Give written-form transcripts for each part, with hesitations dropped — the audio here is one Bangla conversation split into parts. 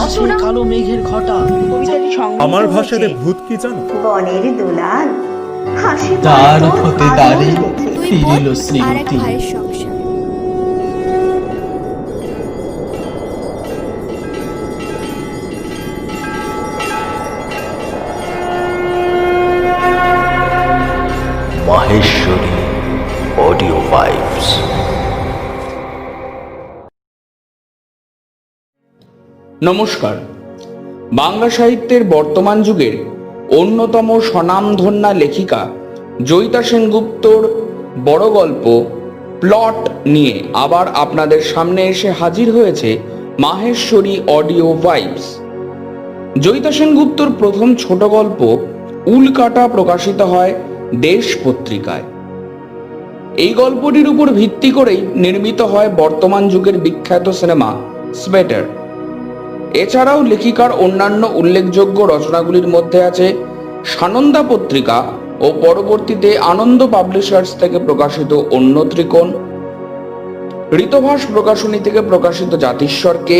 আকাশে কালো মেঘের ঘটা। আমার ভাষাতে ভূত কি জানো? বনের দুলাল হাসি তার হতে তারে দুই ফিরিল বোন আর এক স্মৃতি। ভাইয়ের সংসার। Maheshwari audio vibes. নমস্কার। বাংলা সাহিত্যের বর্তমান যুগের অন্যতম স্বনামধন্যা লেখিকা জয়িতা সেনগুপ্তর বড় গল্প প্লট নিয়ে আবার আপনাদের সামনে এসে হাজির হয়েছে মাহেশ্বরী অডিও ভাইবস। জয়িতা সেনগুপ্তর প্রথম ছোট গল্প উল্কাটা প্রকাশিত হয় দেশ পত্রিকায়। এই গল্পটির উপর ভিত্তি করেই নির্মিত হয় বর্তমান যুগের বিখ্যাত সিনেমা স্পেটার। এছাড়াও লেখিকার অন্যান্য উল্লেখযোগ্য রচনাগুলির মধ্যে আছে সানন্দা পত্রিকা ও পরবর্তীতে আনন্দ পাবলিশার্স থেকে প্রকাশিত অন্য ত্রিকোণ, ঋতভাস প্রকাশনী থেকে প্রকাশিত জাতিস্বরকে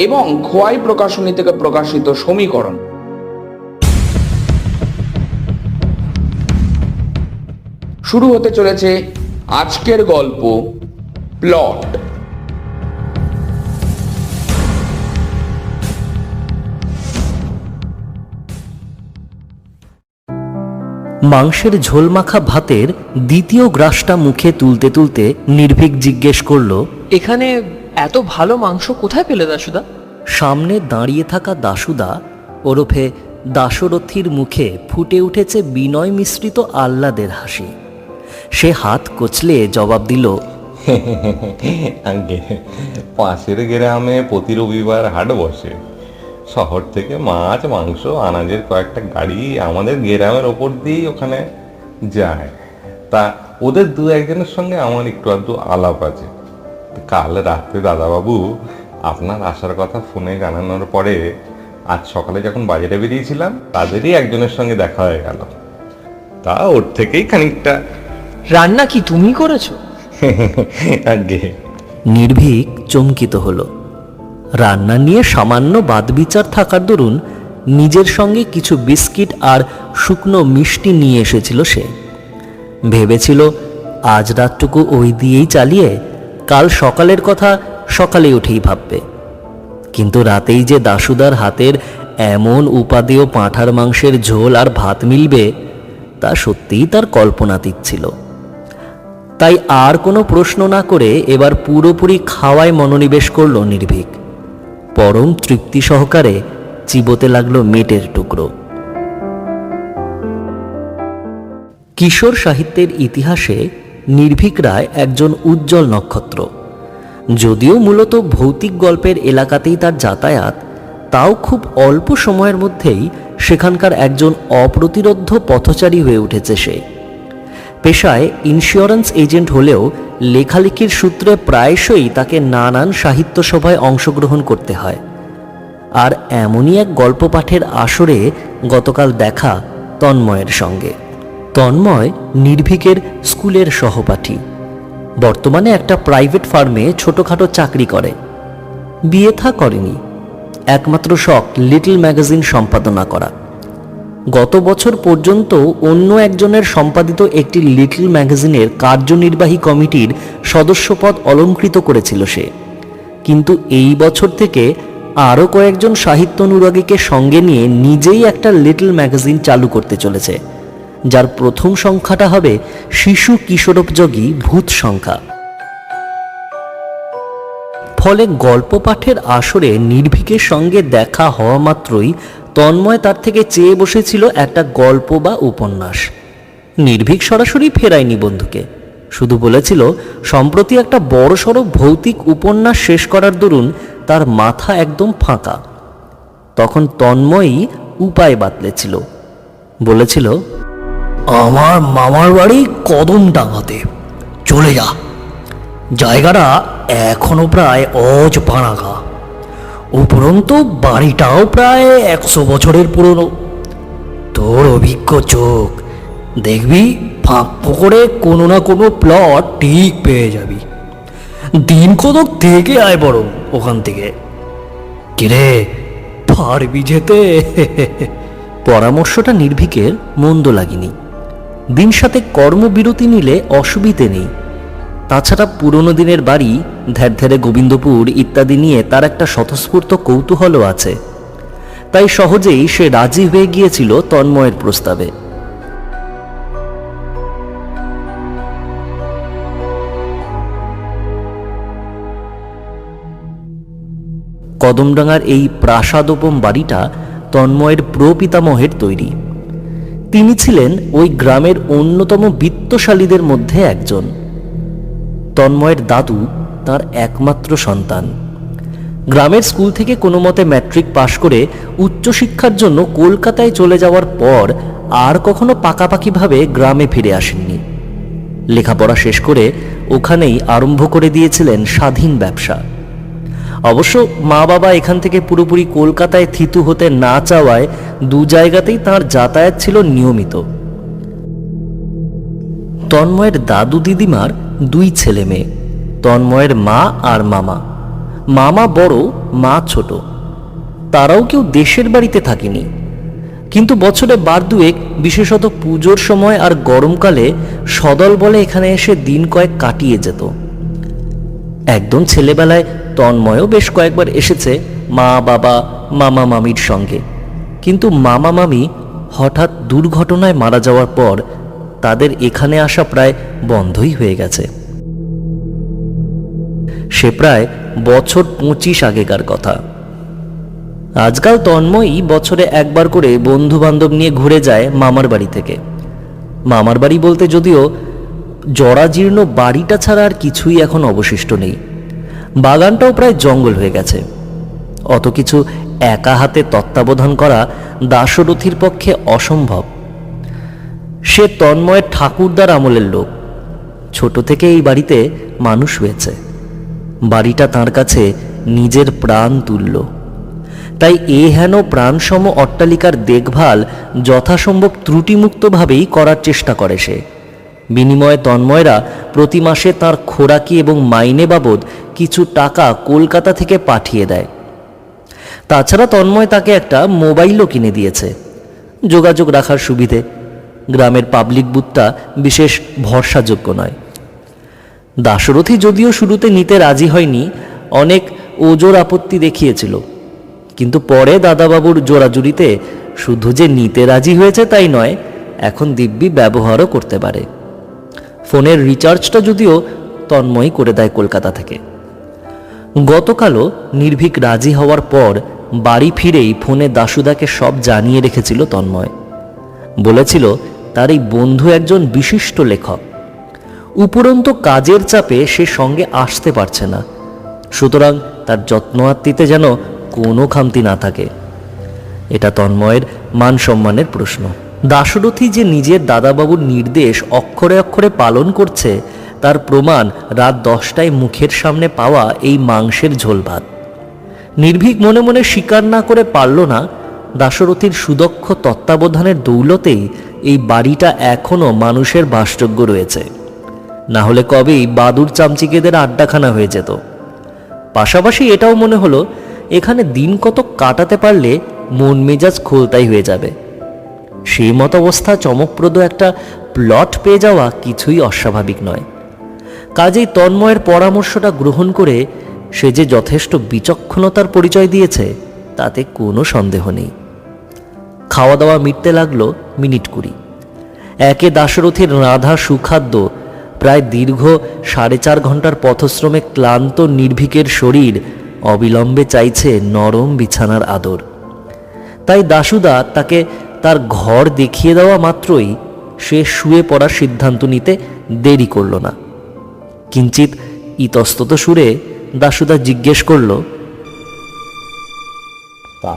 এবং খোয়াই প্রকাশনী থেকে প্রকাশিত সমীকরণ। শুরু হতে চলেছে আজকের গল্প প্লট। মাংসের ঝোলমাখা ভাতের দ্বিতীয় গ্রাসটা মুখে তুলতে তুলতে নির্ভীক জিজ্ঞেস করল, এখানে এত ভালো মাংস কোথায় পেলে দাশুদা? সামনে দাঁড়িয়ে থাকা দাশুদা ওরফে দাশরথীর মুখে ফুটে উঠেছে বিনয় মিশ্রিত আহ্লাদের হাসি। সে হাত কচলে জবাব দিল, আগে পাশের গ্রামে প্রতি রবিবার হাট বসে। শহর থেকে মাছ মাংস আনাজের কয়েকটা গাড়ি আমাদের গ্রামের ওপর দিয়েই ওখানে যায়। তা ওদের দু একজনের সঙ্গে আমার একটু আধটু আলাপ আছে। কাল রাত্রে দাদাবাবু আপনার আসার কথা ফোনে জানানোর পরে আজ সকালে যখন বাজারে বেরিয়েছিলাম তাদেরই একজনের সঙ্গে দেখা হয়ে গেল। তা ওর থেকেই খানিকটা। রান্না কি তুমি করেছো? আগে নির্ভীক চমকিত হলো। রান্না নিয়ে সামান্য বাদবিচার থাকার দরুন নিজের সঙ্গে কিছু বিস্কিট আর শুকনো মিষ্টি নিয়ে এসেছিল সে। ভেবেছিল আজ রাতটুকু ওই দিয়েই চালিয়ে কাল সকালের কথা সকালে উঠেই ভাববে। কিন্তু রাতেই যে দাশুদার হাতের এমন উপাদেয় পাঁঠার মাংসের ঝোল আর ভাত মিলবে তা সত্যিই তার কল্পনাতীত ছিল। তাই আর কোনো প্রশ্ন না করে এবার পুরোপুরি খাওয়ায় মনোনিবেশ করল নির্ভীক। পরম তৃপ্তি সহকারে চিবোতে লাগলো মেটের টুকরো। কিশোর সাহিত্যের ইতিহাসে নির্ভীক রায় একজন উজ্জ্বল নক্ষত্র। যদিও মূলত ভৌতিক গল্পের এলাকাতেই তার যাতায়াত, তাও খুব অল্প সময়ের মধ্যেই সেখানকার একজন অপ্রতিরোধ্য পথচারী হয়ে উঠেছে সে। পেশায় ইন্স্যুরেন্স এজেন্ট হলেও লেখালেখির সূত্রে প্রায়শই তাকে নানান সাহিত্য সভায় অংশগ্রহণ করতে হয়। আর এমনই এক গল্প পাঠের আসরে গতকাল দেখা তন্ময়ের সঙ্গে। তন্ময় নির্ভীকের স্কুলের সহপাঠী। বর্তমানে একটা প্রাইভেট ফার্মে ছোটোখাটো চাকরি করে। বিয়ে থা করেনি, একমাত্র শখ লিটল ম্যাগাজিন সম্পাদনা করা। গত বছর পর্যন্ত অন্য একজনের সম্পাদিত একটি লিটল ম্যাগাজিনের কার্যনির্বাহী কমিটির সদস্যপদ অলঙ্কৃত করেছিল সে। কিন্তু এই বছর থেকে আরও কয়েকজন সাহিত্যানুরাগীকে সঙ্গে নিয়ে নিজেই একটা লিটল ম্যাগাজিন চালু করতে চলেছে, যার প্রথম সংখ্যাটা হবে শিশু কিশোরোপযোগী ভূত সংখ্যা। ফলে গল্প পাঠের আসরে নির্ভীকের সঙ্গে দেখা হওয়া মাত্রই তন্ময় তার থেকে চেয়ে বসেছিল একটা গল্প বা উপন্যাস। নির্ভীক সরাসরি ফেরায়নি বন্ধুকে, শুধু বলেছিল সম্প্রতি একটা বড়সড় ভৌতিক উপন্যাস শেষ করার দরুন তার মাথা একদম ফাঁকা। তখন তন্ময়ই উপায় বাতলেছিল, বলেছিল, আমার মামার বাড়ি কদমডাঙ্গাতে, চলে যা। জায়গাটা এখনো প্রায় অজপাড়াগা। উপরন্তু বাড়িটাও প্রায় 100 বছরের পুরনো। তোর অভিজ্ঞ চোখ দেখবি ফাঁক করে কোনো না কোনো প্লট ঠিক পেয়ে যাবি। দিন কতক থেকে আয় বরং ওখান থেকে। কিরে, পারবি যেতে? পরামর্শটা নির্ভীকের মন্দ লাগেনি। দিন সাথে কর্মবিরতি নিলে অসুবিধে নেই। তাছাড়া পুরনো দিনের বাড়ি, ধ্যারধ্যারে গোবিন্দপুর ইত্যাদি নিয়ে তার একটা স্বতঃস্ফূর্ত কৌতূহলও আছে। তাই সহজেই সে রাজি হয়ে গিয়েছিল তন্ময়ের প্রস্তাবে। কদমডাঙ্গার এই প্রাসাদোপম বাড়িটা তন্ময়ের প্রপিতামহের তৈরি। তিনি ছিলেন ওই গ্রামের অন্যতম বিত্তশালীদের মধ্যে একজন। তন্ময়ের দাদু তার একমাত্র সন্তান। গ্রামের স্কুল থেকে কোনো মতে ম্যাট্রিক পাশ করে উচ্চশিক্ষার জন্য কলকাতায় চলে যাওয়ার পর আর কখনো পাকাপাকিভাবে গ্রামে ফিরে আসেননি। লেখাপড়া শেষ করে ওখানেই আরম্ভ করে দিয়েছিলেন স্বাধীন ব্যবসা। অবশ্য মা বাবা এখান থেকে পুরোপুরি কলকাতায় থিতু হতে না চাওয়ায় দু জায়গাতেই তাঁর যাতায়াত ছিল নিয়মিত। তন্ময়ের দাদু দিদিমার দুই ছেলে মেয়ে, তন্ময়ের মা আর মামা। মামা বড়, মা ছোট। তারাও কেউ দেশের বাড়িতে থাকেনি, কিন্তু বছরে বার দুয়েক, বিশেষত পুজোর সময় আর গরমকালে সদল বলে এখানে এসে দিন কয়েক কাটিয়ে যেত। একদম ছেলেবেলায় তন্ময়ও বেশ কয়েকবার এসেছে মা বাবা মামা মামির সঙ্গে, কিন্তু মামা মামি হঠাৎ দুর্ঘটনায় মারা যাওয়ার পর তাদের এখানে আসা প্রায় বন্ধই হয়ে গেছে। সে প্রায় বছর 25 আগেকার কথা। আজকাল তন্ময়ই বছরে একবার করে বন্ধু বান্ধব নিয়ে ঘুরে যায় মামার বাড়ি থেকে। মামার বাড়ি বলতে যদিও জরাজীর্ণ বাড়িটা ছাড়া আর কিছুই এখন অবশিষ্ট নেই। বাগানটাও প্রায় জঙ্গল হয়ে গেছে। অত কিছু একা হাতে তত্ত্বাবধান করা দাশরথীর পক্ষে অসম্ভব। সে তন্ময়ের ঠাকুরদার আমলের লোক। ছোট থেকে এই বাড়িতে মানুষ হয়েছে। বাড়িটা তার কাছে নিজের প্রাণ তুল্য। তাই হেন প্রাণসম অট্টালিকার দেখভাল যথাসম্ভব ত্রুটিমুক্তভাবেই করার চেষ্টা করে সে। বিনিময়ে তন্ময়রা প্রতি মাসে তাঁর খোরাকি এবং মাইনে বাবদ কিছু টাকা কলকাতা থেকে পাঠিয়ে দেয়। তাছাড়া তন্ময় তাকে একটা মোবাইলও কিনে দিয়েছে, যোগাযোগ রাখার সুবিধে। গ্রামের পাবলিক বুথটা বিশেষ ভরসাযোগ্য নয়। দাশরথী যদিও শুরুতে নিতে রাজি হয়নি, অনেক ওজোর আপত্তি দেখিয়েছিল, কিন্তু পরে দাদাবাবুর জোরাজুরিতে শুধু যে নিতে রাজি হয়েছে তাই নয়, এখন দিব্যি ব্যবহারও করতে পারে। ফোনের রিচার্জটা যদিও তন্ময় করে দেয় কলকাতা থেকে। গতকালও নির্ভীক রাজি হওয়ার পর বাড়ি ফিরেই ফোনে দাশুদাকে সব জানিয়ে রেখেছিল তন্ময়। বলেছিল তার এই বন্ধু একজন বিশিষ্ট লেখক। উপরন্ত কাজের চাপে সে সঙ্গে আসতে পারছে না, সুতরাং তার যত্নআত্তিতে যেন কোনো খামতি না থাকে। এটা তন্ময়ের মান সম্মানের প্রশ্ন। দাশরথী যে নিজের দাদাবাবুর নির্দেশ অক্ষরে অক্ষরে পালন করছে তার প্রমাণ রাত 10টায় মুখের সামনে পাওয়া এই মাংসের ঝোল ভাত। নির্ভীক মনে মনে স্বীকার না করে পারল না, দাশরথীর সুদক্ষ তত্ত্বাবধানের দৌলতেই এই বাড়িটা এখনো মানুষের বাসযোগ্য রয়েছে। না হলে কবেই বাদুর চামচিকেদের আড্ডাখানা হয়ে যেত। পাশাপাশি এটাও মনে হলো এখানে দিন কত কাটাতে পারলে মন মেজাজ খোলতাই হয়ে যাবে। সেই মতাবস্থা চমকপ্রদ একটা প্লট পেয়ে যাওয়া কিছুই অস্বাভাবিক নয়। কাজেই তন্ময়ের পরামর্শটা গ্রহণ করে সে যে যথেষ্ট বিচক্ষণতার পরিচয় দিয়েছে তাতে কোনো সন্দেহ নেই। খাওয়া দাওয়া মিটতে লাগলো মিনিট 20। একে দাশরথীর রাধা সুখাদ্য, প্রায় দীর্ঘ 4.5 ঘন্টার পথশ্রমে ক্লান্ত নির্ভীকের শরীর অবিলম্বে চাইছে নরম বিছানার আদর। তাই দাশুদা তাকে তার ঘর দেখিয়ে দেওয়া মাত্রই সে শুয়ে পড়ার সিদ্ধান্ত নিতে দেরি করল না। কিঞ্চিত ইতস্তত সুরে দাশুদা জিজ্ঞেস করল, তা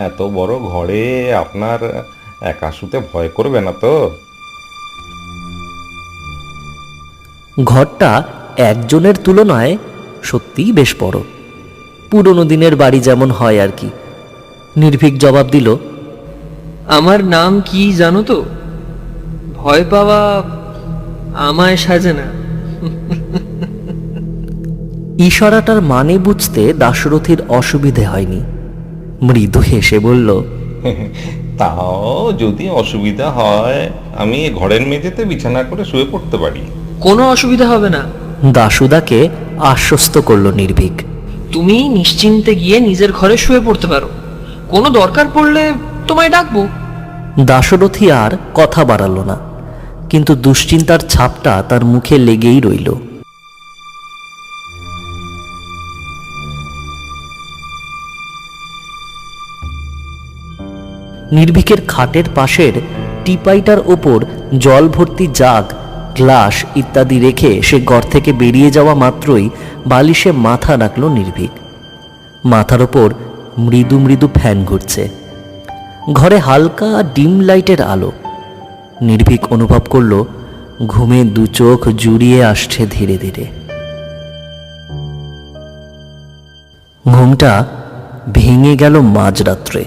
এত বড় ঘরে আপনার একা শুতে ভয় করবে না তো? ঘরটা একজনের তুলনায় সত্যিই বেশ বড়, পুরনো দিনের বাড়ি যেমন হয় আর কি। নির্ভীক জবাব দিল, আমার নাম কি জানো তো? ভয় পাওয়া আমায় সাজে না। ইশারাটার মানে বুঝতে দাশরথীর অসুবিধে হয়নি। মৃদু হেসে বলল, তাও যদি অসুবিধা হয় আমি ঘরের মেঝেতে বিছানা করে শুয়ে পড়তে পারি। কোনো অসুবিধা হবে না। দাশুদাকে আশ্বস্ত করল নির্ভীক। তুমি নিশ্চিন্তে গিয়ে নিজের ঘরে শুয়ে পড়তে পারো, কোনো দরকার পড়লে তোমায় ডাকবো। দাশরথী আর কথা বাড়ালো না, কিন্তু দুশ্চিন্তার ছাপটা তার মুখে লেগেই রইল। নির্ভীকের খাটের পাশের টিপাইটার ওপর জল ভর্তি জাগ, গ্লাস ইত্যাদি রেখে সে ঘর থেকে বেরিয়ে যাওয়া মাত্রই বালিশে মাথা রাখল নির্ভীক। মাথার ওপর মৃদু মৃদু ফ্যান ঘুরছে। ঘরে হালকা ডিম লাইটের আলো। নির্ভীক অনুভব করল ঘুমে দু চোখ জুড়িয়ে আসছে ধীরে ধীরে। ঘুমটা ভেঙে গেল মাঝরাত্রে।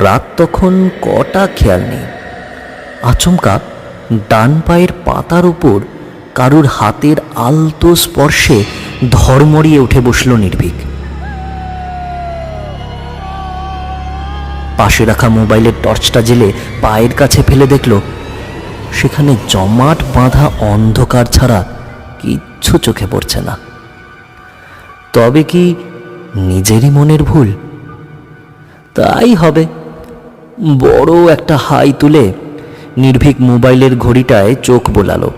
রাত তখন কটা খেয়াল নেই। আচমকা ডান পায়ের পাতার উপর কারুর হাতের আলতো স্পর্শে ধড়মড়িয়ে উঠে বসল নির্ভীক। পাশে রাখা মোবাইলের টর্চটা জেলে পায়ের কাছে ফেলে দেখল সেখানে জমাট বাঁধা অন্ধকার ছাড়া কিচ্ছু চোখে পড়ছে না। তবে কি নিজেরই মনের ভুল? তাই হবে। বড় একটা হাই তুলে নির্ভীক মোবাইলের ঘড়িটায় চোখ বোলালো।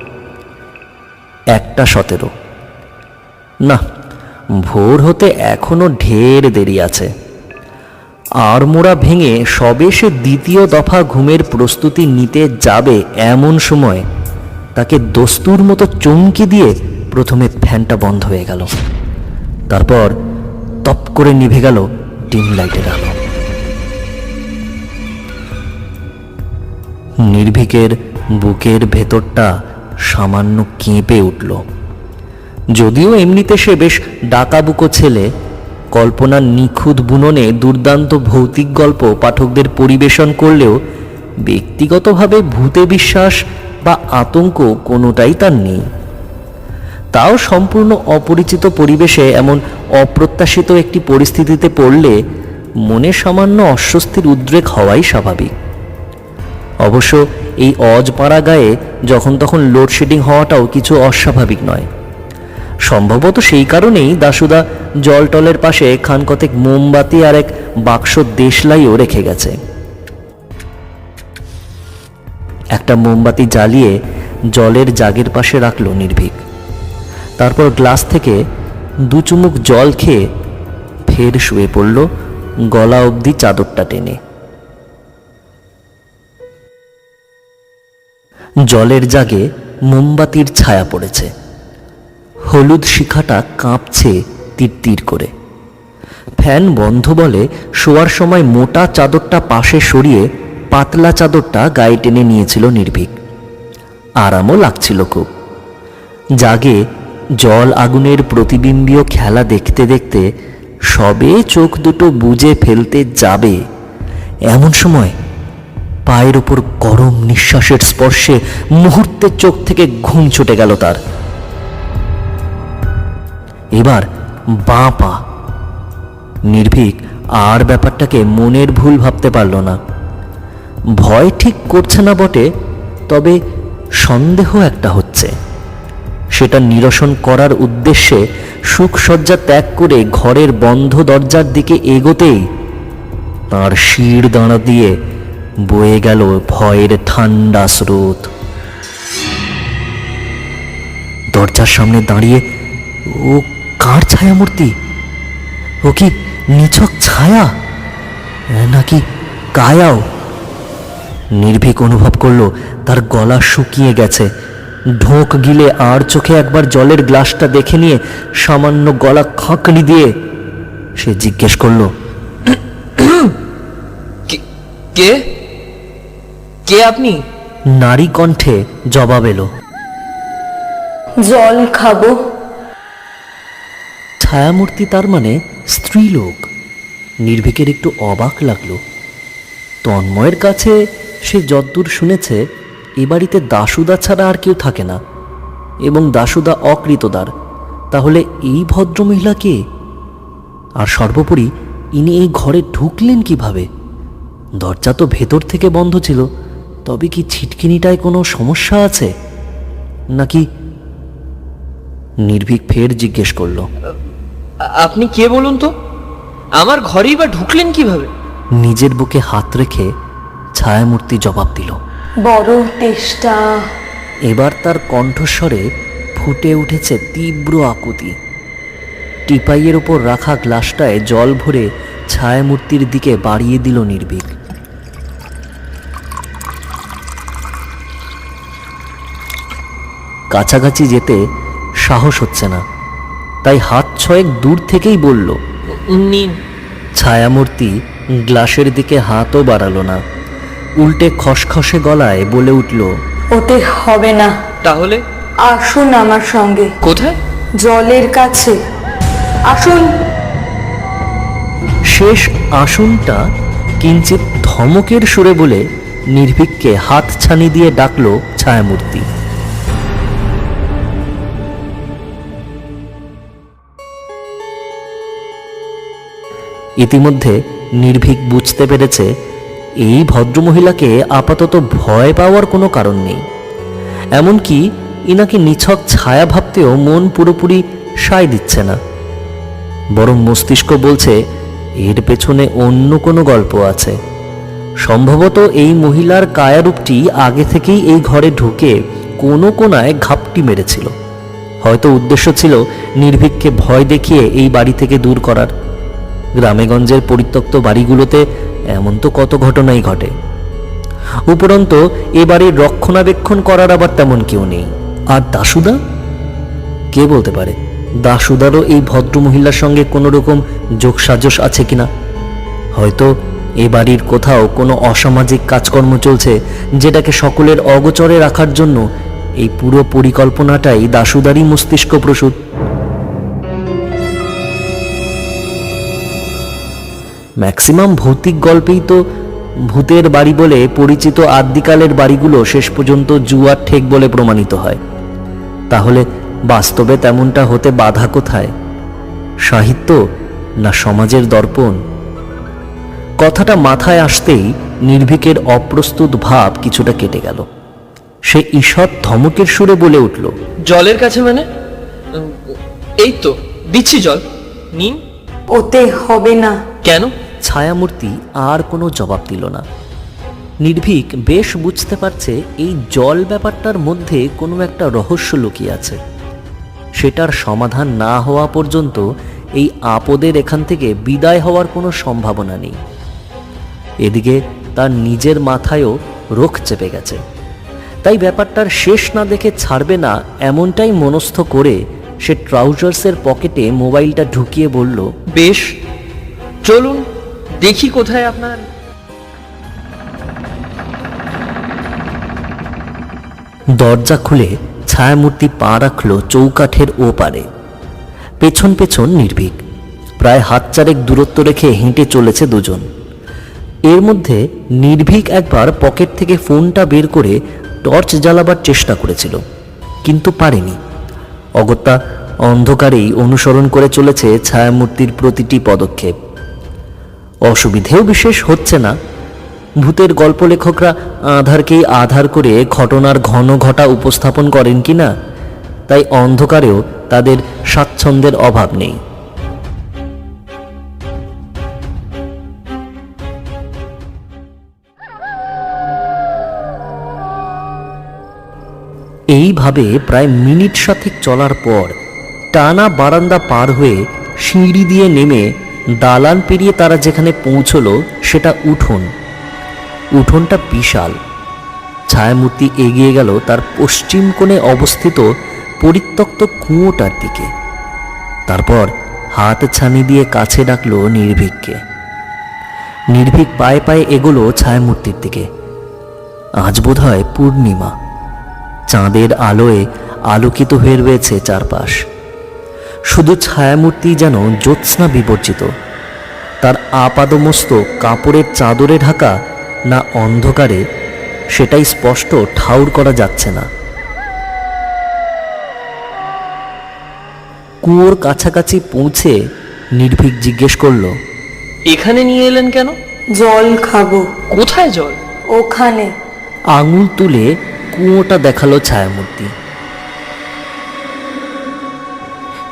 1:17। না, ভোর হতে এখনো ঢের দেরি আছে। আড়মোড়া ভেঙে সবে সে দ্বিতীয় দফা ঘুমের প্রস্তুতি নিতে যাবে এমন সময় তাকে দস্তুর মতো চমকি দিয়ে প্রথমে ফ্যানটা বন্ধ হয়ে গেল। তারপর তপ করে নিভে গেল ডিম লাইটের আলো। নির্ভীকের বুকের ভেতরটা সামান্য কেঁপে উঠল। যদিও এমনিতে সে বেশ ডাকাবুকো ছেলে, কল্পনার নিখুঁত বুননে দুর্দান্ত ভৌতিক গল্প পাঠকদের পরিবেশন করলেও ব্যক্তিগতভাবে ভূতে বিশ্বাস বা আতঙ্ক কোনোটাই তার নেই। তাও সম্পূর্ণ অপরিচিত পরিবেশে এমন অপ্রত্যাশিত একটি পরিস্থিতিতে পড়লে মনে সামান্য অস্বস্তির উদ্রেক হওয়াই স্বাভাবিক। অবশ্য এই অজপাড়া গায়ে যখন তখন লোডশেডিং হওয়াটাও কিছু অস্বাভাবিক নয়। সম্ভবত সেই কারণেই দাশুদা জলটলের পাশে খানকতেক মোমবাতি আর এক বাক্স দেশলাইও রেখে গেছে। একটা মোমবাতি জ্বালিয়ে জলের জাগের পাশে রাখল নির্ভীক। তারপর গ্লাস থেকে দু চুমুক জল খেয়ে ফের শুয়ে পড়ল গলা অবধি চাদরটা টেনে। জলের জাগে মোমবাতির ছায়া পড়েছে। হলুদ শিখাটা কাঁপছে তিরতির করে। ফ্যান বন্ধ বলে শোয়ার সময় মোটা চাদরটা পাশে সরিয়ে পাতলা চাদরটা গায়ে টেনে নিয়েছিল নির্ভীক। আরামও লাগছিল খুব। জাগে জল আগুনের প্রতিবিম্বীয় খেলা দেখতে দেখতে সবে চোখ দুটো বুজে ফেলতে যাবে এমন সময় পায়ের উপর গরম নিঃশ্বাসের স্পর্শে মুহূর্তে চোখ থেকে ঘুম ছুটে গেল তার। এবার বাঁ পা। নির্ভীক আর ব্যাপারটাকে মনের ভুল ভাবতে পারল না। ভয় ঠিক করছে না বটে, তবে সন্দেহ একটা হচ্ছে। সেটা নিরসন করার উদ্দেশ্যে সুখসজ্জা ত্যাগ করে ঘরের বন্ধ দরজার দিকে এগোতেই তার শির দাঁড়া দিয়ে বয়ে গেল ভয়ের ঠান্ডা স্রোত। দরজার সামনে দাঁড়িয়ে ও কার ছায়ামূর্তি? ও কি নিছক ছায়া নাকি কায়াও? নির্ভীক অনুভব করল তার গলা শুকিয়ে গেছে। ঢোক গিলে আর চোখে একবার জলের গ্লাসটা দেখে নিয়ে সামান্য গলা খাঁকড়ি দিয়ে সে জিজ্ঞেস করল, কে কে আপনি? নারী কণ্ঠে জবাব এলো, জল খাবো। ছায়ামূর্তি তার মানে স্ত্রীলোক। নির্ভীকের একটু অবাক লাগলো। তন্ময়ের কাছে সে যদ্দূর শুনেছে এ বাড়িতে দাশুদা ছাড়া আর কেউ থাকে না, এবং দাশুদা অকৃতদার। তাহলে এই ভদ্রমহিলা কে? আর সর্বোপরি ইনি এই ঘরে ঢুকলেন কিভাবে? দরজা তো ভেতর থেকে বন্ধ ছিল। তবে কি ছিটকিনিটায় কোনো সমস্যা আছে নাকি? নির্ভীক ফের জিজ্ঞেস করল। আপনি কে বলুন তো? আমার ঘরেই বা ঢুকলেন কিভাবে? নিজের বুকে হাত রেখে ছায়ামূর্তি জবাব দিল। বড় তেষ্টা। এবার তার কণ্ঠস্বরে ফুটে উঠেছে তীব্র আকুতি। টিপাইয়ের ওপর রাখা গ্লাসটায় জল ভরে ছায়ামূর্তির দিকে বাড়িয়ে দিল নির্ভীক। কাছাকাছি যেতে সাহস হচ্ছে না, তাই হাত ছয়েক দূর থেকেই বলল, নিন। ছায়ামূর্তি গ্লাসের দিকে হাতও বাড়ালো না, উল্টে খসখসে গলায় বলে উঠল, ওতে হবে না। তাহলে আসুন আমার সঙ্গে, কোথায়? জলের কাছে আসুন। শেষ আসনটা কিঞ্চিত ধমকের সুরে বলে নির্ভীককে হাত ছানি দিয়ে ডাকলো ছায়ামূর্তি। ইতিমধ্যে নির্ভীক বুঝতে পেরেছে এই ভদ্রমহিলাকে আপাতত ভয় পাওয়ার কোনো কারণ নেই। এমনকি ইনাকে নিছক ছায়া ভাবতেও মন পুরোপুরি সায় দিচ্ছে না, বরং মস্তিষ্ক বলছে এর পেছনে অন্য কোনো গল্প আছে। সম্ভবত এই মহিলার কায়ারূপটি আগে থেকেই এই ঘরে ঢুকে কোনো কোনায় ঘাপটি মেরেছিল। হয়তো উদ্দেশ্য ছিল নির্ভীককে ভয় দেখিয়ে এই বাড়ি থেকে দূর করার। গ্রামেগঞ্জের পরিত্যক্ত বাড়িগুলোতে এমন তো কত ঘটনাই ঘটে। উপরন্তু এ বাড়ির রক্ষণাবেক্ষণ করার আবার তেমন কেউ নেই। আর দাশুদা? কে বলতে পারে দাশুদারও এই ভদ্রমহিলার সঙ্গে কোনো রকম যোগসাজশ আছে কিনা। হয়তো এ বাড়ির কোথাও কোনো অসামাজিক কাজকর্ম চলছে, যেটাকে সকলের অগোচরে রাখার জন্য এই পুরো পরিকল্পনাটাই দাশুদারই মস্তিষ্ক প্রসূত। ম্যাক্সিমাম ভৌতিক গল্পেই তো ভূতের বাড়ি বলে পরিচিত আদ্যিকালের বাড়িগুলো শেষ পর্যন্ত জুয়ার ঠেক বলে প্রমাণিত হয়। তাহলে বাস্তবে তেমনটা হতে বাধা কোথায়? সাহিত্য না সমাজের দর্পণ? কথাটা মাথায় আসতেই নির্ভীকের অপ্রস্তুত ভাব কিছুটা কেটে গেল। সে ঈষৎ ধমকের সুরে বলে উঠল, জলের কাছে মানে? এই তো দিচ্ছি জল, নিন। ওতে হবে না। কেন? ছায়ামূর্তি আর কোনো জবাব দিল না। নির্ভীক বেশ বুঝতে পারছে এই জল ব্যাপারটার মধ্যে কোনো একটা রহস্য লুকিয়ে আছে। সেটার সমাধান না হওয়া পর্যন্ত এই আপদের এখান থেকে বিদায় হওয়ার কোনো সম্ভাবনা নেই। এদিকে তার নিজের মাথায়ও রোখ চেপে গেছে, তাই ব্যাপারটার শেষ না দেখে ছাড়বে না এমনটাই মনস্থ করে সে ট্রাউজার্সের পকেটে মোবাইলটা ঢুকিয়ে বলল, বেশ, চলুন দেখি কোথায় আপনার। দরজা খুলে ছায়ামূর্তি পা রাখল চৌকাঠের ওপারে। পেছন পেছন নির্ভীক। প্রায় হাত চারেক দূরত্ব রেখে হেঁটে চলেছে দুজন। এর মধ্যে নির্ভীক একবার পকেট থেকে ফোনটা বের করে টর্চ জ্বালাবার চেষ্টা করেছিল, কিন্তু পারেনি। অগত্যা অন্ধকারেই অনুসরণ করে চলেছে ছায়ামূর্তির প্রতিটি পদক্ষেপ। অসুবিধেও বিশেষ হচ্ছে না। ভূতের গল্প লেখকরা আধারকেই আধার করে ঘটনার ঘন ঘটা উপস্থাপন করেন কিনা, তাই অন্ধকারেও তাদের স্বাচ্ছন্দ্যের অভাব নেই। এইভাবে প্রায় মিনিট সাতেক চলার পর টানা বারান্দা পার হয়ে সিঁড়ি দিয়ে নেমে দালান পেরিয়ে তারা যেখানে পৌঁছলো সেটা উঠোন। উঠোনটা বিশাল। ছায়ামূর্তি এগিয়ে গেল তার পশ্চিম কোণে অবস্থিত পরিত্যক্ত কুয়োটার দিকে। তারপর হাত ছানি দিয়ে কাছে ডাকলো নির্ভীককে। নির্ভীক পায়ে পায়ে এগোলো ছায়ামূর্তির দিকে। আজ বোধহয় পূর্ণিমা। চাঁদের আলোয় আলোকিত হয়ে রয়েছে চারপাশ। শুধু ছায়ামূর্তি যেন জ্যোৎস্না বিবর্জিত। তার আপাদমস্তক কাপড়ের চাদরে ঢাকা, না অন্ধকারে সেটাই স্পষ্ট ঠাউর করা যাচ্ছে না। কুয়োর কাছাকাছি পৌঁছে নির্ভীক জিজ্ঞেস করলো, এখানে নিয়ে এলেন কেন? জল খাবো। কোথায় জল? ওখানে। আঙুল তুলে কুয়োটা দেখালো ছায়ামূর্তি।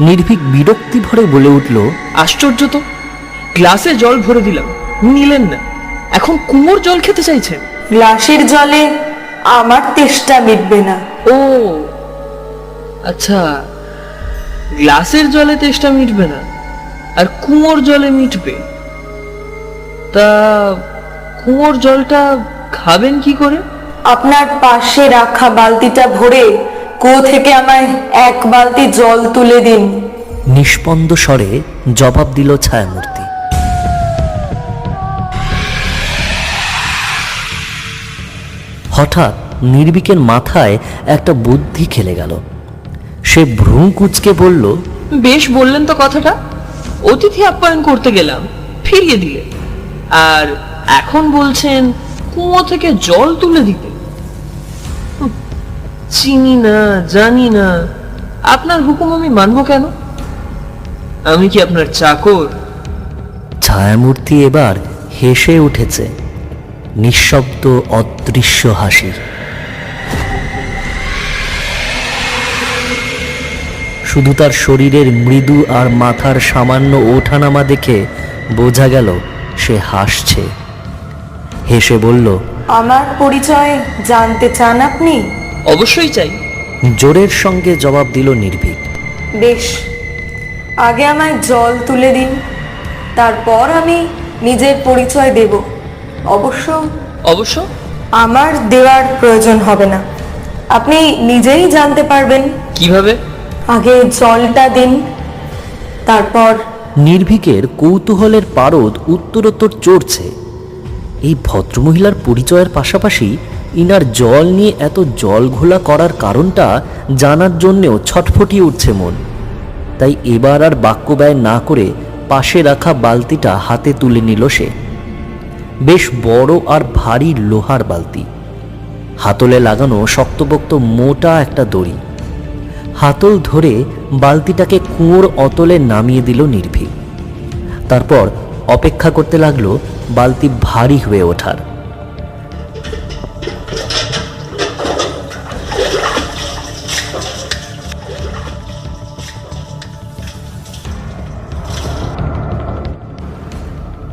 নির্ভীক বিরক্তি ভরে বলে উঠল, আশ্চর্য তো, গ্লাসে জল ভরে দিলাম, নিলেন না, এখন কুয়োর জল খেতে চাইছেন? গ্লাসের জলে আমার তেষ্টা মিটবে না। ও আচ্ছা, গ্লাসের জলে তেষ্টা মিটবে না, আর কুয়োর জলে মিটবে। তা কুয়োর জলটা খাবেন কি করে? আপনার পাশে রাখা বালতিটা ভরে কুয়ো থেকে আমায় এক বালতি জল তুলে দিন। নিষ্পন্দ স্বরে জবাব দিল ছায়ামূর্তি। হঠাৎ নির্ভীকের মাথায় একটা বুদ্ধি খেলে গেল। সে ভ্রু কুঁচকে বলল, বেশ বললেন তো কথাটা, অতিথি আপ্যায়ন করতে গেলাম, ফিরিয়ে দিলে, আর এখন বলছেন কুয়ো থেকে জল তুলে দিতে। চিনি না, জানি না, আপনার হুকুম আমি মানবো কেন? আমি কি আপনার চাকর? ছায়ামূর্তি এবার হেসে উঠেছে, নিঃশব্দ অদৃশ্য হাসি। শুধু তার শরীরের মৃদু আর মাথার সামান্য ওঠানামা দেখে বোঝা গেল সে হাসছে। হেসে বলল, আমার পরিচয় জানতে চান আপনি? অবশ্যই চাই। জোরের সঙ্গে জবাব দিল নির্ভীক। বেশ, আগে আমায় জল তুলে দিন, তারপর আমি নিজের পরিচয় দেব। অবশ্য অবশ্য আমার দেওয়ার প্রয়োজন হবে না, আপনি নিজেই জানতে পারবেন। কিভাবে? আগে জলটা দিন, তারপর। নির্ভীকের কৌতূহলের পারদ উত্তরোত্তর চড়ছে। এই ভদ্রমহিলার পরিচয়ের পাশাপাশি ইনার জল নিয়ে এত জল ঘোলা করার কারণটা জানার জন্যেও ছটফটিয়ে উঠছে মন। তাই এবার আর বাক্য ব্যয় না করে পাশে রাখা বালতিটা হাতে তুলে নিল সে। বেশ বড় আর ভারী লোহার বালতি, হাতলে লাগানো শক্তপোক্ত মোটা একটা দড়ি। হাতল ধরে বালতিটাকে কুয়োর অতলে নামিয়ে দিল নির্ভীক। তারপর অপেক্ষা করতে লাগলো বালতি ভারী হয়ে ওঠার।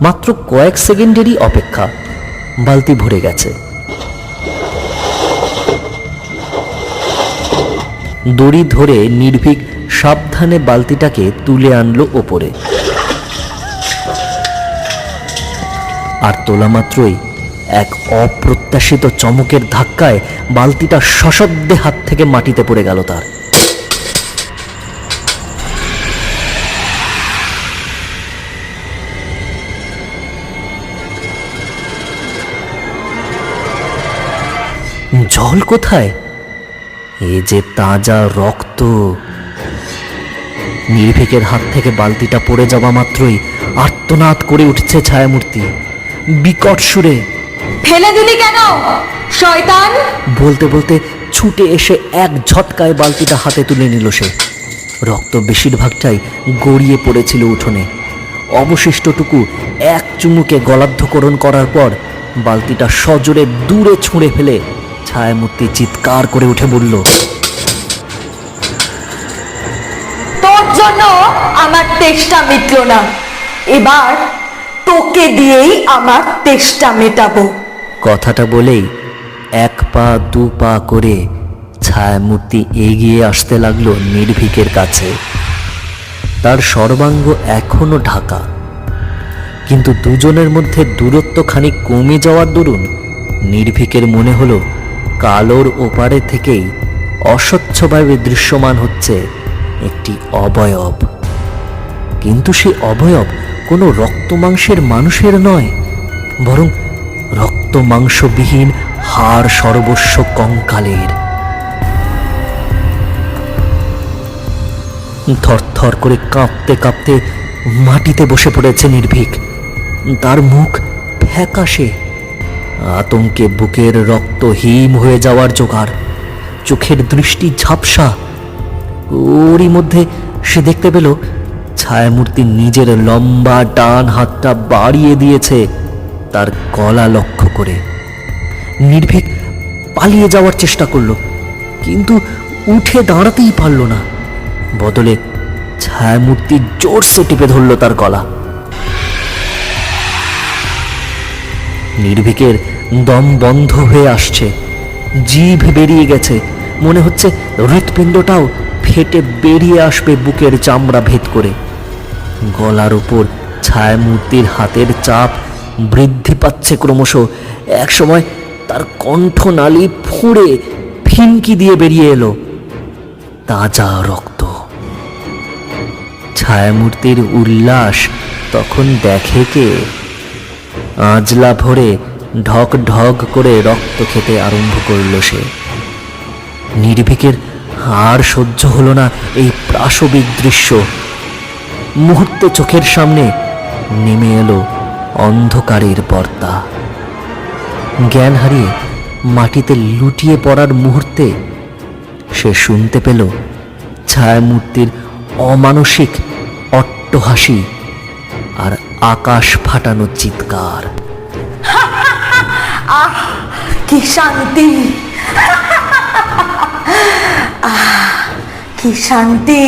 মাত্র কয়েক সেকেন্ডেরই অপেক্ষা, বালতি ভরে গেছে। দড়ি ধরে নির্ভীক সাবধানে বালতিটাকে তুলে আনলো ওপরে। আর তোলা মাত্রই এক অপ্রত্যাশিত চমকের ধাক্কায় বালতিটা সশব্দে হাত থেকে মাটিতে পড়ে গেল তার। জল কোথায়? এ যে তাজা রক্ত। নির্ভীকের হাত থেকে বালতিটা পড়ে যাওয়া মাত্রই আর্তনাদ করে উঠছে ছায়ামূর্তি বিকট সুরে। ফেলে দিলি কেন শয়তান? বলতে বলতে ছুটে এসে এক ঝটকায় বালতিটা হাতে তুলে নিল সে। রক্ত বেশিরভাগটাই গড়িয়ে পড়েছিল উঠোনে। অবশিষ্টটুকু এক চুমুকে গলাদ্ধকরণ করার পর বালতিটা সজোরে দূরে ছুঁড়ে ফেলে ছায়ামূর্তি চিৎকার করে উঠে বলল, তোর জন্য আমার তেষ্টা মিটল না, এবার তোকে দিয়েই আমার তেষ্টা মেটাবো। কথাটা বলেই এক পা দু পা করে ছায়ামূর্তি এগিয়ে আসতে লাগলো নির্ভীকের কাছে। তার সর্বাঙ্গ এখনো ঢাকা, কিন্তু দুজনের মধ্যে দূরত্ব খানিক কমে যাওয়ার দরুন নির্ভীকের মনে হলো কালোর ওপারে থেকেই অস্বচ্ছভাবে দৃশ্যমান হচ্ছে একটি অবয়ব। কিন্তু সেই অবয়ব কোনো রক্তমাংসের মানুষের নয়, বরং রক্ত মাংসবিহীন হাড় সর্বস্ব কঙ্কালের। থরথর করে কাঁপতে কাঁপতে মাটিতে বসে পড়েছে নির্ভীক। তার মুখ ফ্যাকাশে আতঙ্কে বুকের রক্ত হিম হয়ে যাওয়ার জোগাড়, চোখের দৃষ্টি ঝাপসা। ওরই মধ্যে সে দেখতে পেল ছায়ামূর্তি নিজের লম্বা ডান হাতটা বাড়িয়ে দিয়েছে তার গলা লক্ষ্য করে। নির্ভীক পালিয়ে যাওয়ার চেষ্টা করলো, কিন্তু উঠে দাঁড়াতেই পারল না। বদলে ছায়ামূর্তি জোরসে টিপে ধরল তার গলা। নির্ভীকের দম বন্ধ হয়ে আসছে, জিভ বেরিয়ে গেছে, মনে হচ্ছে হৃৎপিণ্ডটাও ফেটে বেরিয়ে আসবে বুকের চামড়া ভেদ করে। গলার উপর ছায়ামূর্তির হাতের চাপ বৃদ্ধি পাচ্ছে ক্রমশ। একসময় তার কণ্ঠনালী ফুঁড়ে ফিনকি দিয়ে বেরিয়ে এলো তাজা রক্ত। ছায়ামূর্তির উল্লাস তখন দেখে কে? আঁজলা ভরে ঢক ঢক করে রক্ত খেতে আরম্ভ করল সে। নির্ভীকের আর সহ্য হলো না এই প্রাসবিক দৃশ্য। মুহূর্তে চোখের সামনে নেমে এলো অন্ধকারের পর্দা। জ্ঞান হারিয়ে মাটিতে লুটিয়ে পড়ার মুহূর্তে সে শুনতে পেল ছায়ামূর্তির অমানসিক অট্টহাসি আর আকাশ ফাটানো চিৎকার। কি শান্তি, কি শান্তি।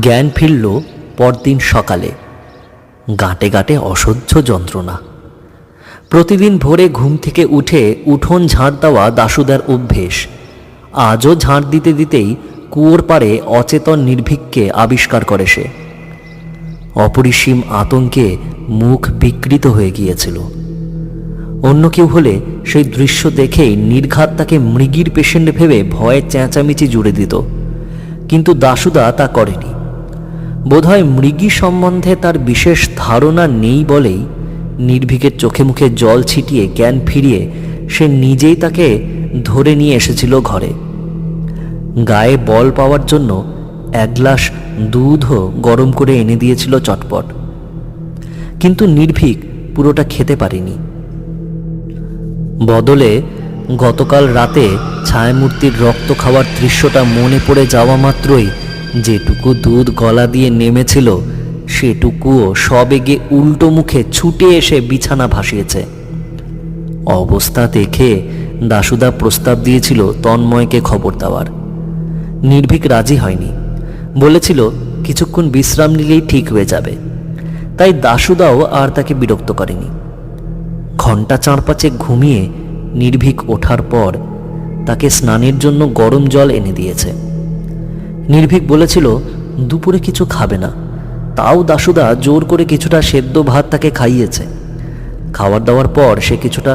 জ্ঞান ফিরল পরদিন সকালে। গাঁটে গাঁটে অসহ্য যন্ত্রণা। প্রতিদিন ভোরে ঘুম থেকে উঠে উঠোন ঝাড় দেওয়া দাশুদার অভ্যেস। আজও ঝাড় দিতে দিতেই কুয়োর পাড়ে অচেতন নির্ভীককে আবিষ্কার করে সে। অপরিসীম আতঙ্কে মুখ বিকৃত হয়ে গিয়েছিল। অন্য কেউ হলে সেই দৃশ্য দেখেই নির্ঘাত তাকে মৃগীর পেশেন্ট ভেবে ভয়ে চেঁচামেচি জুড়ে দিত, কিন্তু দাশুদা তা করেনি। বোধহয় মৃগী সম্বন্ধে তার বিশেষ ধারণা নেই বলেই নির্ভীকের চোখে মুখে জল ছিটিয়ে জ্ঞান ফিরিয়ে সে নিজেই তাকে ধরে নিয়ে এসেছিল ঘরে। গায়ে বল পাওয়ার জন্য এক গ্লাস দুধও গরম করে এনে দিয়েছিল চটপট, কিন্তু নির্ভীক পুরোটা খেতে পারেনি। বদলে গতকাল রাতে ছায়ামূর্তির রক্ত খাওয়ার দৃশ্যটা মনে পড়ে যাওয়া মাত্রই যেটুকু দুধ গলা দিয়ে নেমেছিল সেটুকুও সবেগে উল্টো মুখে ছুটে এসে বিছানা ভাসিয়েছে। অবস্থা দেখে দাশুদা প্রস্তাব দিয়েছিল তন্ময়কে খবর দেওয়ার। নির্ভীক রাজি হয়নি, বলেছিল কিছুক্ষণ বিশ্রাম নিলেই ঠিক হয়ে যাবে। তাই দাশুদাও আর তাকে বিরক্ত করেনি। ঘণ্টা 4-5 ঘুমিয়ে নির্ভীক ওঠার পর তাকে স্নানের জন্য গরম জল এনে দিয়েছে। নির্ভীক বলেছিল দুপুরে কিছু খাবে না, তাও দাশুদা জোর করে কিছুটা সেদ্ধ ভাত তাকে খাইয়েছে। খাওয়ার দাওয়ার পর সে কিছুটা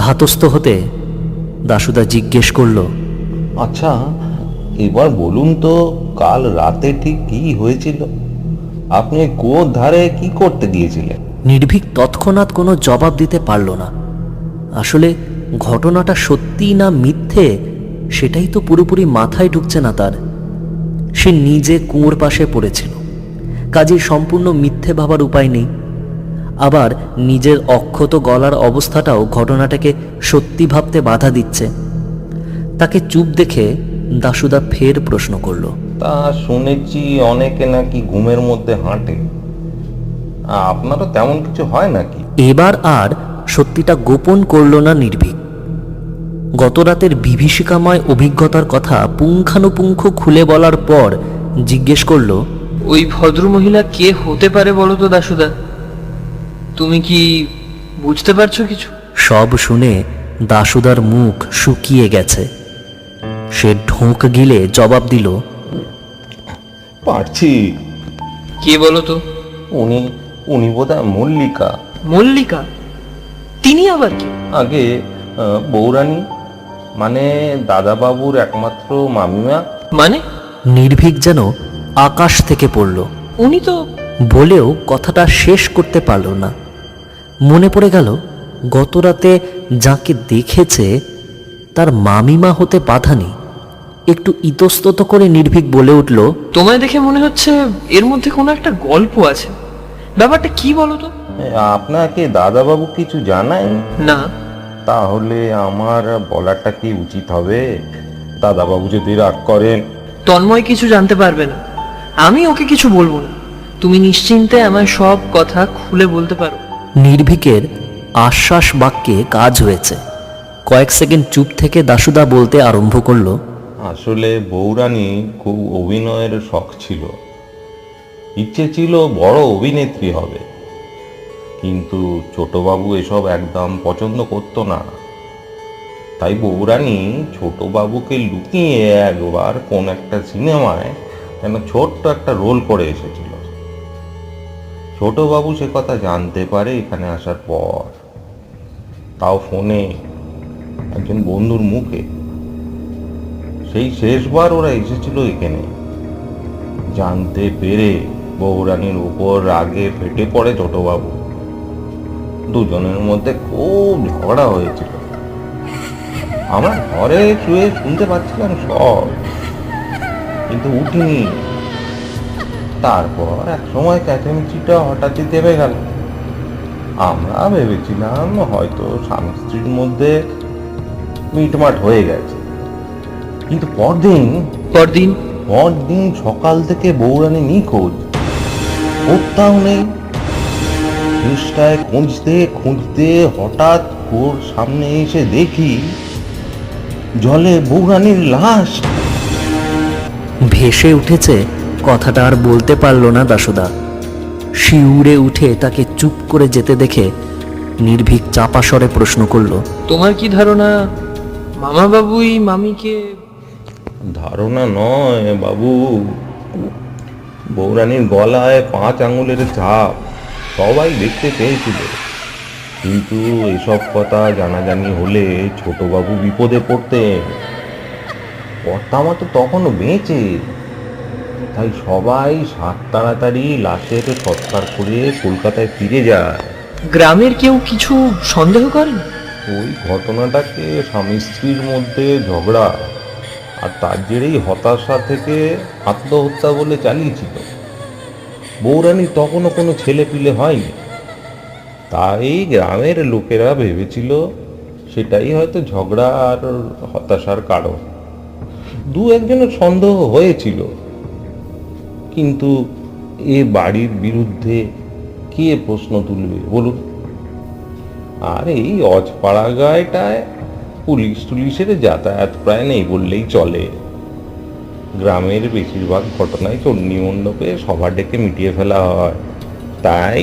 ধাতস্থ হতে দাশুদা জিজ্ঞেস করল, আচ্ছা এবার বলুন তো কাল রাতে ঠিক কি হয়েছিল? আপনি কুয়োর ধারে কি করতে গিয়েছিলেন? নির্ভীক তৎক্ষণাৎ কোনো জবাব দিতে পারল না। আসলে ঘটনাটা সত্যি না মিথ্যে সেটাই তো পুরোপুরি মাথায় ঢুকছে না তার। সে নিজে কুয়োর পাশে পড়েছিল, কাজেই সম্পূর্ণ মিথ্যে ভাবার উপায় নেই। আবার নিজের অক্ষত গলার অবস্থাটাও ঘটনাটাকে সত্যি ভাবতে বাধা দিচ্ছে। তাকে চুপ দেখে দাশুদা ফের প্রশ্ন করল, তা শুনেছি অনেকে নাকি ঘুমের মধ্যে হাঁটে, আপনারও তেমন কিছু হয় নাকি? এবার আর সত্যিটা গোপন করল না নির্ভীক। গত রাতের বিভীষিকাময় অভিজ্ঞতার কথা পুঙ্খানুপুঙ্খ খুলে বলার পর জিজ্ঞেস করল, ওই ভদ্রমহিলা কে হতে পারে বলো তো দাশুদা? তুমি কি বুঝতে পারছো কিছু? সব শুনে দাশুদার মুখ শুকিয়ে গেছে। সে ঢোক গিলে জবাব দিল, পারছি। কে বলো তো? উনি উনি বোধহয় মল্লিকা। মল্লিকা? তিনি আবার কি? আগে বৌরানী, মানে দাদাবাবুর একমাত্র মামিমা। মানে? নির্ভীক যেন আকাশ থেকে পড়ল। উনি তো বলেও কথাটা শেষ করতে পারল না, মনে পড়ে গেল গতরাতে যাকে দেখেছে তার মামিমা হতে বাধা নেই। একটু ইতস্তত করে নির্ভীক বলে উঠল, তোমায় দেখে মনে হচ্ছে এর মধ্যে কোনো একটা গল্প আছে। ব্যাপারটা কি বলো তো? আপনাকে দাদাবাবু কিছু জানাই? না। তাহলে আমার বলাটা কি উচিত হবে? দাদাবাবু যদি রাগ করেন। তন্ময় কিছু জানতে পারবে না, আমি ওকে কিছু বলবো না। তুমি নিশ্চিন্তে আমায় সব কথা খুলে বলতে পারো। নির্ভীকের আশ্বাস বাক্যে কাজ হয়েছে। কয়েক সেকেন্ড চুপ থেকে দাশুদা বলতে আরম্ভ করলো, আসলে বৌরানী খুব অভিনয়ের শখ ছিল, ইচ্ছে ছিল বড় অভিনেত্রী হবে, কিন্তু ছোটবাবু এসব একদম পছন্দ করতো না। তাই বৌরানী ছোটবাবুকে লুকিয়ে একবার কোন একটা সিনেমায় যেন ছোট্ট একটা রোল করে এসেছিল। ছোটবাবু সে কথা জানতে পারে এখানে আসার পর, তাও ফোনে একজন বন্ধুর মুখে। সেই শেষবার ওরা এসেছিল এখানে। জানতে পেরে বৌরানীর উপর রাগে ফেটে পড়ে ছোটবাবু। দুজনের মধ্যে খুব ঝগড়া হয়েছিল। আমার ঘরে শুয়ে শুনতে পাচ্ছিলাম সব, কিন্তু উঠিনি। তারপর এক সময় চেঁচামেচিটা হঠাৎই থেমে গেল। আমরা ভেবেছিলাম হয়তো স্বামী স্ত্রীর মধ্যে মিটমাট হয়ে গেছে, কিন্তু পরদিন সকাল থেকে বৌরানী নিখোঁজ, কোথাও নেই। চেষ্টায় খুঁজতে খুঁজতে হঠাৎ ওর সামনে এসে দেখি জলে বৌরানীর লাশ। ভেসে উঠেছে কথাটা আর বলতে পারল না দাশুদা। শিউরে উঠে তাকে চুপ করে যেতে দেখে নির্ভীক চাপা স্বরে প্রশ্ন করল, তোমার কি ধারণা মামা বাবুই মামিকে? ধারণা নয় বাবু, বৌরানীর গলায় 5 আঙুলের ছাপ সবাই দেখতে পেয়েছিল, কিন্তু এসব কথা জানাজানি হলে ছোটবাবু বিপদে পড়তেন। কর্তামা তো তখনও বেঁচে, তাই সবাই সাত তাড়াতাড়ি লাশের সৎকার করে কলকাতায় ফিরে যায়। গ্রামের কেউ কিছু সন্দেহ করেন? ওই ঘটনাটাকে স্বামী স্ত্রীর মধ্যে ঝগড়া আর তার জেরেই হতাশা থেকে আত্মহত্যা বলে চালিয়েছিল। বৌরানী তখনও কোনো ছেলে পিলে হয়নি, তাই গ্রামের লোকেরা ভেবেছিল সেটাই হয়তো ঝগড়া আর হতাশার কারণ। দু একজনের সন্দেহ হয়েছিল, কিন্তু এ বাড়ির বিরুদ্ধে কে প্রশ্ন তুলবে বলুন? আর এই অজপাড়া গায়েটায় পুলিশ টুলিশের যাতায়াত প্রায় নেই বললেই চলে। গ্রামের বেশিরভাগ ঘটনায় চণ্ডী মণ্ডপে সভা ডেকে মিটিয়ে ফেলা হয়, তাই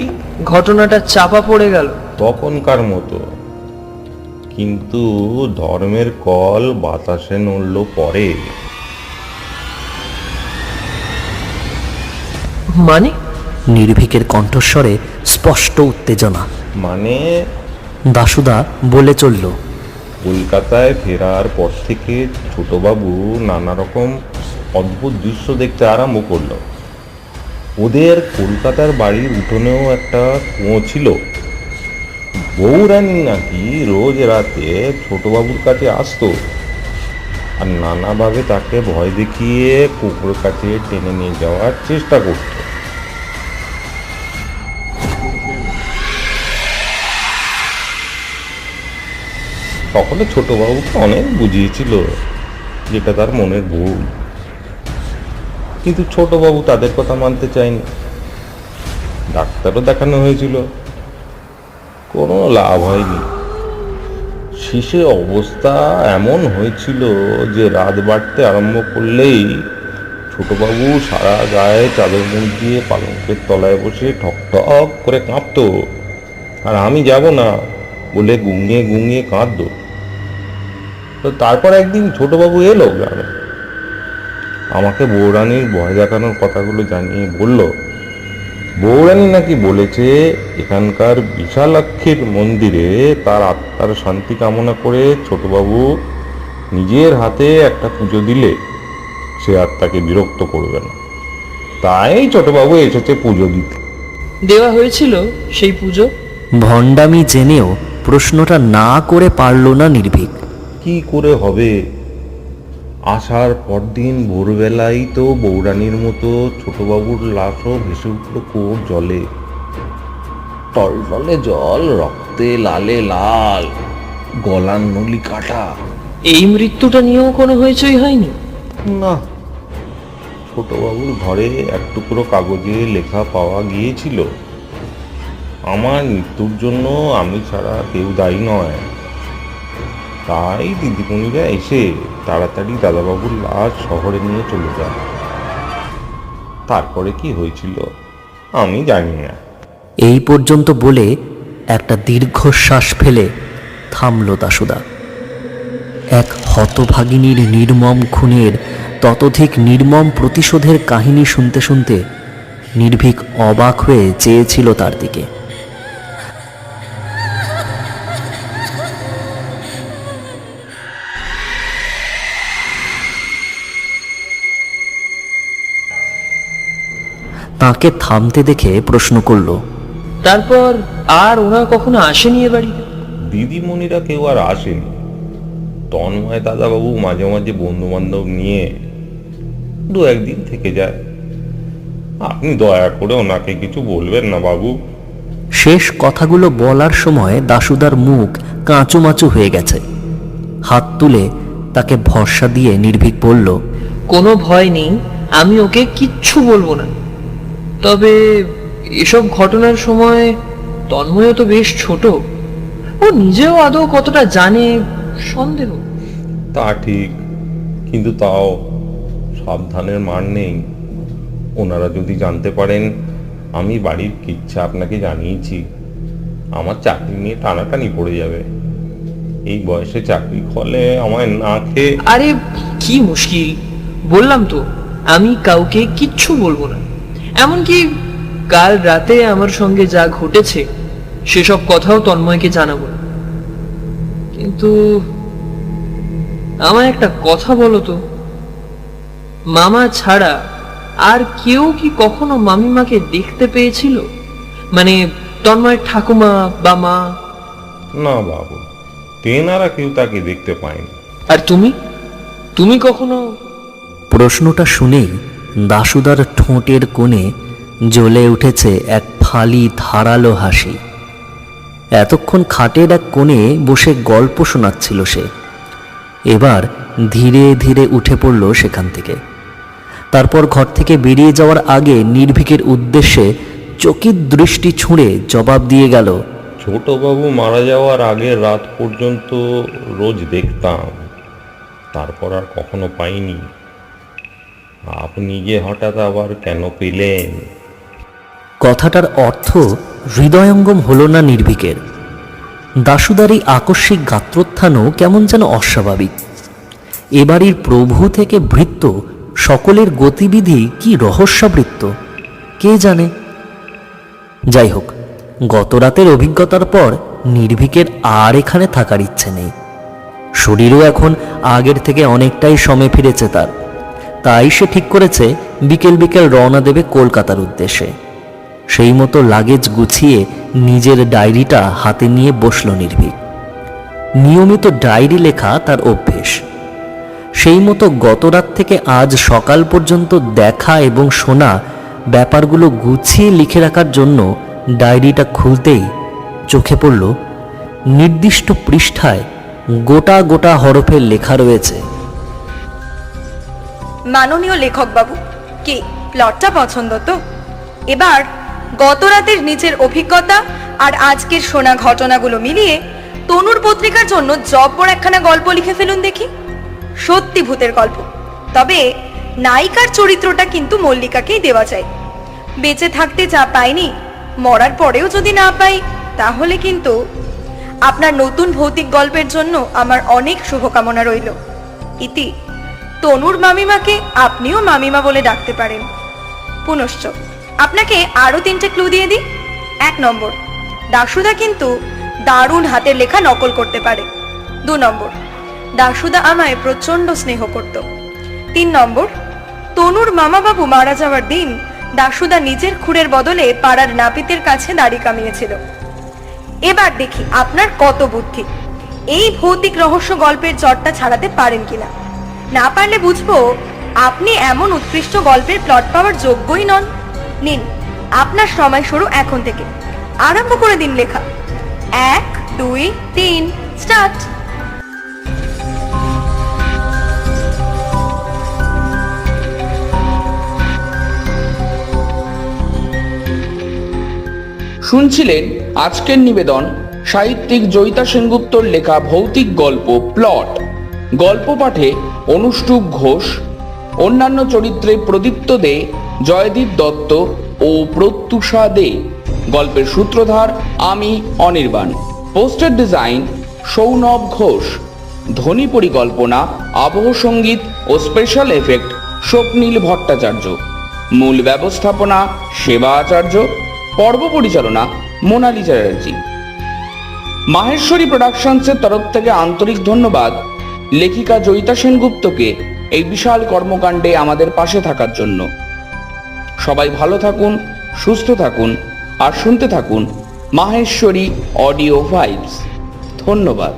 ঘটনাটা চাপা পড়ে গেল তখনকার মতো। কিন্তু ধর্মের কল বাতাসে নড়ল পরে। মানে? নির্ভীকের কণ্ঠস্বরে স্পষ্ট উত্তেজনা। মানে দাশুদা বলে চলল, কলকাতায় ফেরার পর থেকে ছোটবাবু নানা রকম অদ্ভুত দৃশ্য দেখতে আরম্ভ করলো। ওদের কলকাতার বাড়ির উঠোনেও একটা কুয়ো ছিল। বৌরানী নাকি রোজ রাতে ছোটবাবুর কাছে আসতো আর নানাভাবে তাকে ভয় দেখিয়ে কুকুর কাছে টেনে নিয়ে যাওয়ার চেষ্টা করত। সকলে ছোটবাবুকে অনেক বুঝিয়েছিল যেটা তার মনের ভুল, কিন্তু ছোটবাবু তাদের কথা মানতে চায়নি। ডাক্তারও দেখানো হয়েছিল, কোনো লাভ হয়নি। শেষে অবস্থা এমন হয়েছিল যে রাত বাড়তে আরম্ভ করলেই ছোটবাবু সারা গায়ে চাদর মুড়ি দিয়ে পালঙ্কের তলায় বসে ঠকঠক করে কাঁপতো, আর আমি যাব না বলে গুঙিয়ে গুঙিয়ে কাঁদতো। তো তারপর একদিন ছোটবাবু এলো গ্রামে, আমাকে বৌরানীর ভয় দেখানোর কথাগুলো জানিয়ে বলল, বৌরানী নাকি বলেছে এখানকার বিশালাক্ষীর মন্দিরে তার আত্মার শান্তি কামনা করে ছোটবাবু নিজের হাতে একটা পুজো দিলে সে আত্মাকে বিরক্ত করবে না। তাই ছোটবাবু এসেছে পুজো দিতে। দেওয়া হয়েছিল সেই পুজো? ভণ্ডামি জেনেও প্রশ্নটা না করে পারল না নির্ভীক। কি করে হবে? আসার পরদিন ভোরবেলায় তো বৌরানীর মতো ছোটবাবুর লাশও ভেসে উঠল কুয়োর জলে। টলটলে জল, রক্তে লালে লাল, গলার নলি কাটা। এই মৃত্যুটা নিয়েও কোনো হইচই হয়নি? না, ছোটবাবুর ঘরে এক টুকরো কাগজে লেখা পাওয়া গিয়েছিল, আমার মৃত্যুর জন্য আমি ছাড়া কেউ দায়ী নয়। তাই দিদিমণিরা এসে তাড়াতাড়ি দাদাবাবুর লাশ শহরে নিয়ে চলে যায়। তারপরে কি হয়েছিল আমি জানি না। এই পর্যন্ত বলে একটা দীর্ঘশ্বাস ফেলে থামল দাশুদা। এক হতভাগিনীর নির্মম খুনের ততোধিক নির্মম প্রতিশোধের কাহিনী শুনতে শুনতে নির্ভীক অবাক হয়ে চেয়েছিল তার দিকে। তাকে থামতে দেখে প্রশ্ন করল, তারপর আর ওরা কখনো আসেনি এ বাড়িতে? দিদিমণিরা কেউ আর আসেনি। তন্ময় দাদাবাবু মাঝে মাঝে বন্ধু বান্ধব নিয়ে দু একদিন থেকে যায়। আপনি দয়া করে ওনাকে কিছু বলবেন না বাবু। শেষ কথাগুলো বলার সময় দাশুদার মুখ কাঁচুমাচু হয়ে গেছে। হাত তুলে তাকে ভরসা দিয়ে নির্ভীক বলল, কোনো ভয় নেই, আমি ওকে কিচ্ছু বলবো না। তবে এসব ঘটনার সময় তন্ময় তো বেশ ছোট, ও নিজেও আদৌ কতটা জানে সন্দেহ। তা ঠিক, কিন্তু তাও সাবধানের মান নেই। ওনারা যদি জানতে পারেন আমি বাড়ির কিচ্ছা আপনাকে জানিয়েছি, আমার চাকরি নিয়ে টানাটানি পড়ে যাবে। এই বয়সে চাকরি খলে আমায় না খেয়ে। আরে কি মুশকিল, বললাম তো আমি কাউকে কিচ্ছু বলবো না। এমনকি কাল রাতে আমার সঙ্গে যা ঘটেছে সেসব কথাও তন্ময়কে জানাবো না। কিন্তু আমার একটা কথা বলো তো, মামা ছাড়া আর কেউ কি কখনো মামিমাকে দেখতে পেয়েছিল? মানে তন্ময়ের ঠাকুমা বা মা? না বাবু, তেনারা কেউ তাকে দেখতে পায়নি। আর তুমি কখনো? প্রশ্নটা শুনেই দাশুদার ঠোঁটের কোণে জ্বলে উঠেছে এক ফালি ধারালো হাসি। এতক্ষণ খাটের এক কোণে বসে গল্প শোনাচ্ছিল সে, এবার ধীরে ধীরে উঠে পড়ল সেখান থেকে। তারপর ঘর থেকে বেরিয়ে যাওয়ার আগে নির্ভীকের উদ্দেশ্যে চকিত দৃষ্টি ছুঁড়ে জবাব দিয়ে গেল, ছোটবাবু মারা যাওয়ার আগের রাত পর্যন্ত রোজ দেখতাম, তারপর আর কখনো পাইনি। আপনি যে হঠাৎ আবার কেন পেলেন? কথাটার অর্থ হৃদয়ঙ্গম হল না নির্ভীকের। দাশুদার এই আকস্মিক গাত্রোত্থানও কেমন যেন অস্বাভাবিক। এবাড়ির প্রভু থেকে ভৃত্য সকলের গতিবিধি কি রহস্যাবৃত্ত কে জানে। যাই হোক, গত রাতের অভিজ্ঞতার পর নির্ভীকের আর এখানে থাকার ইচ্ছে নেই। শরীরও এখন আগের থেকে অনেকটাই সমে ফিরেছে তার। তাই সে ঠিক করেছে বিকেল বিকেল রওনা দেবে কলকাতার উদ্দেশ্যে। সেই মতো লাগেজ গুছিয়ে নিজের ডায়েরিটা হাতে নিয়ে বসল নির্ভীক। নিয়মিত ডায়েরি লেখা তার অভ্যেস। সেই মতো গত রাত থেকে আজ সকাল পর্যন্ত দেখা এবং শোনা ব্যাপারগুলো গুছিয়ে লিখে রাখার জন্য ডায়েরিটা খুলতেই চোখে পড়ল নির্দিষ্ট পৃষ্ঠায় গোটা গোটা হরফে লেখা রয়েছে, মাননীয় লেখক বাবু, কি প্লটটা পছন্দ তো? এবার গত রাতের নিজের অভিজ্ঞতা আর আজকের শোনা ঘটনাগুলো মিলিয়ে তনুর পত্রিকার জন্য জব্বর একখানা গল্প লিখে ফেলুন দেখি। সত্যি ভূতের গল্প, তবে নায়িকার চরিত্রটা কিন্তু মল্লিকাকেই দেওয়া যায়। বেঁচে থাকতে যা পাইনি, মরার পরেও যদি না পাই, তাহলে কিন্তু আপনার নতুন ভৌতিক গল্পের জন্য আমার অনেক শুভকামনা রইল। ইতি, তনুর মামিমাকে আপনিও মামিমা বলে ডাকতে পারেন। পুনশ্চ আপনাকে আরো 3টে ক্লু দিয়ে দিই। 1 নম্বর, দাশুদা কিন্তু দারুণ হাতের লেখা নকল করতে পারে। 2 নম্বর, দাশুদা আমায় প্রচন্ড স্নেহ করত। 3 নম্বর, তনুর মামাবাবু মারা যাওয়ার দিন দাশুদা নিজের খুঁড়ের বদলে পাড়ার নাপিতের কাছে দাড়ি কামিয়েছিল। এবার দেখি আপনার কত বুদ্ধি, এই ভৌতিক রহস্য গল্পের জটটা ছাড়াতে পারেন কিনা। না পারলে বুঝবো আপনি এমন উৎকৃষ্ট গল্পের প্লট পাওয়ার যোগ্যই নন। নিন, আপনার সময় শুরু এখন থেকে, আরম্ভ করে দিন লেখা। 1 2 3 স্টার্ট। শুনছিলেন আজকের নিবেদন সাহিত্যিক জয়িতা সেনগুপ্তর লেখা ভৌতিক গল্প প্লট। গল্প পাঠে অনুষ্টুপ ঘোষ, অন্যান্য চরিত্রে প্রদীপ্ত দে, জয়দীপ দত্ত ও প্রত্যুষা দে। গল্পের সূত্রধার আমি অনির্বাণ। Poster design Sounav Ghosh. ধ্বনি পরিকল্পনা, আবহ সঙ্গীত ও স্পেশাল এফেক্ট স্বপ্নীল ভট্টাচার্য। মূল ব্যবস্থাপনা সেবা আচার্য। পর্ব পরিচালনা মোনালি চ্যাটার্জি। মাহেশ্বরী প্রোডাকশনসের তরফ থেকে আন্তরিক ধন্যবাদ লেখিকা জয়িতা সেনগুপ্তকে এই বিশাল কর্মকাণ্ডে আমাদের পাশে থাকার জন্য। সবাই ভালো থাকুন, সুস্থ থাকুন আর শুনতে থাকুন মাহেশ্বরী অডিও ভাইবস। ধন্যবাদ।